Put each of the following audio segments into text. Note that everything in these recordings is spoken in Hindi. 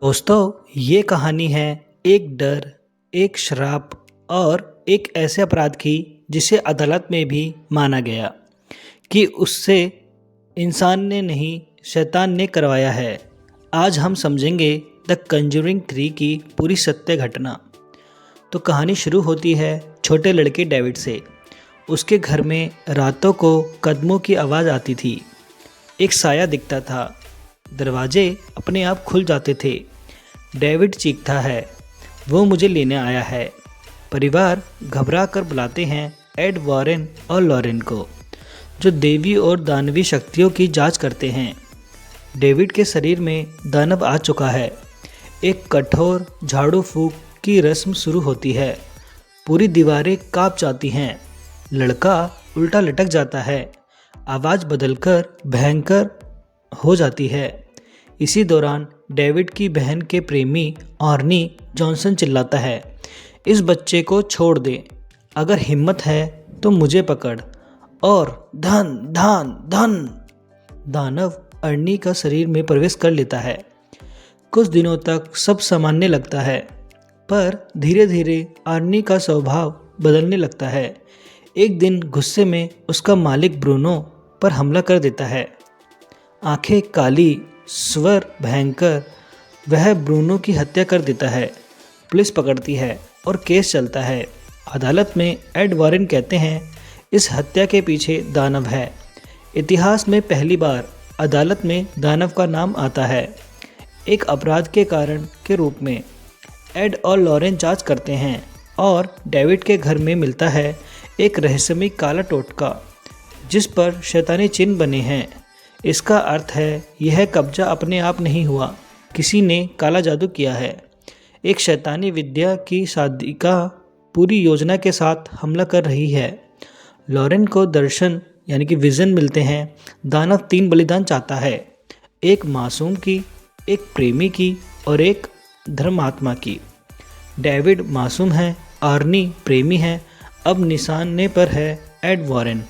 दोस्तों, ये कहानी है एक डर, एक श्राप और एक ऐसे अपराध की जिसे अदालत में भी माना गया कि उससे इंसान ने नहीं शैतान ने करवाया है। आज हम समझेंगे द कंजूरिंग 3 की पूरी सत्य घटना। तो कहानी शुरू होती है छोटे लड़के डेविड से। उसके घर में रातों को कदमों की आवाज़ आती थी। एक साया दिखता था। दरवाजे अपने आप खुल जाते थे। डेविड चीखता है, वो मुझे लेने आया है। परिवार घबरा कर बुलाते हैं एड वॉरेन और लॉरेन को, जो देवी और दानवी शक्तियों की जांच करते हैं। डेविड के शरीर में दानव आ चुका है। एक कठोर झाड़ू फूंक की रस्म शुरू होती है। पूरी दीवारें कांप जाती हैं। लड़का उल्टा लटक जाता है। आवाज़ बदलकर भयंकर हो जाती है। इसी दौरान डेविड की बहन के प्रेमी आर्नी जॉनसन चिल्लाता है, इस बच्चे को छोड़ दे। अगर हिम्मत है तो मुझे पकड़। और धन धन धन। दानव अर्नी का शरीर में प्रवेश कर लेता है। कुछ दिनों तक सब सामान्य लगता है, पर धीरे धीरे आर्नी का स्वभाव बदलने लगता है। एक दिन गुस्से में उसका मालिक ब्रूनो पर हमला कर देता है। आंखें काली, स्वर भयंकर। वह ब्रूनो की हत्या कर देता है। पुलिस पकड़ती है और केस चलता है। अदालत में एड वॉरेन कहते हैं, इस हत्या के पीछे दानव है। इतिहास में पहली बार अदालत में दानव का नाम आता है, एक अपराध के कारण के रूप में। एड और लॉरेन जांच करते हैं और डेविड के घर में मिलता है एक रहस्यमय काला टोटका, जिस पर शैतानी चिन्ह बने हैं। इसका अर्थ है यह कब्जा अपने आप नहीं हुआ, किसी ने काला जादू किया है। एक शैतानी विद्या की साधिका पूरी योजना के साथ हमला कर रही है। लॉरेन को दर्शन यानी कि विजन मिलते हैं। दानव 3 बलिदान चाहता है, एक मासूम की, एक प्रेमी की और एक धर्मात्मा की। डेविड मासूम है, आर्नी प्रेमी है। अब निशाने पर है एड वॉरेन।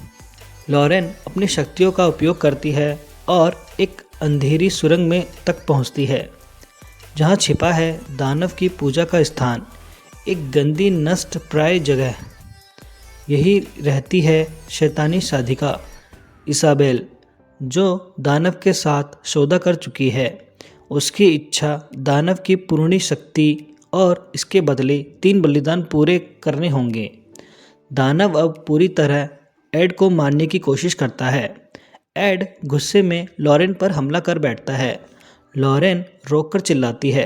लॉरेन अपनी शक्तियों का उपयोग करती है और एक अंधेरी सुरंग में तक पहुंचती है, जहां छिपा है दानव की पूजा का स्थान, एक गंदी नष्ट प्राय जगह। यही रहती है शैतानी साधिका इसाबेल, जो दानव के साथ सौदा कर चुकी है। उसकी इच्छा दानव की पूर्णी शक्ति और इसके बदले 3 बलिदान पूरे करने होंगे। दानव अब पूरी तरह एड को मारने की कोशिश करता है। एड गुस्से में लॉरेन पर हमला कर बैठता है। लॉरेन रोककर चिल्लाती है,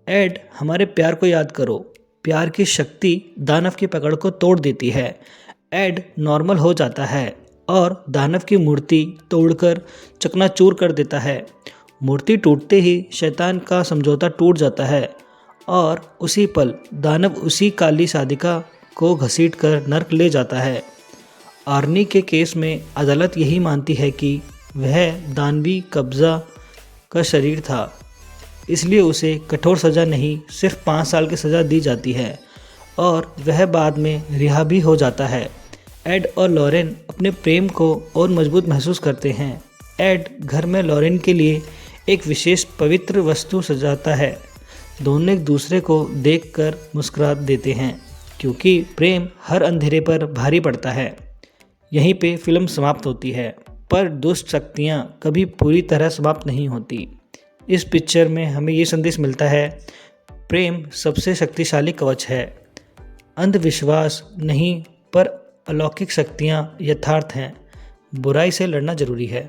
एड हमारे प्यार को याद करो। प्यार की शक्ति दानव की पकड़ को तोड़ देती है। एड नॉर्मल हो जाता है और दानव की मूर्ति तोड़कर चकनाचूर कर देता है। मूर्ति टूटते ही शैतान का समझौता टूट जाता है और उसी पल दानव उसी काली साधिका को घसीटकर नर्क ले जाता है। आर्नी के केस में अदालत यही मानती है कि वह दानवी कब्जा का शरीर था, इसलिए उसे कठोर सज़ा नहीं, सिर्फ 5 साल की सज़ा दी जाती है और वह बाद में रिहा भी हो जाता है। एड और लॉरेन अपने प्रेम को और मजबूत महसूस करते हैं। एड घर में लॉरेन के लिए एक विशेष पवित्र वस्तु सजाता है। दोनों एक दूसरे को देखकर मुस्कुरा देते हैं, क्योंकि प्रेम हर अंधेरे पर भारी पड़ता है। यहीं पे फिल्म समाप्त होती है, पर दुष्ट शक्तियाँ कभी पूरी तरह समाप्त नहीं होती। इस पिक्चर में हमें ये संदेश मिलता है, प्रेम सबसे शक्तिशाली कवच है। अंधविश्वास नहीं, पर अलौकिक शक्तियाँ यथार्थ हैं। बुराई से लड़ना जरूरी है।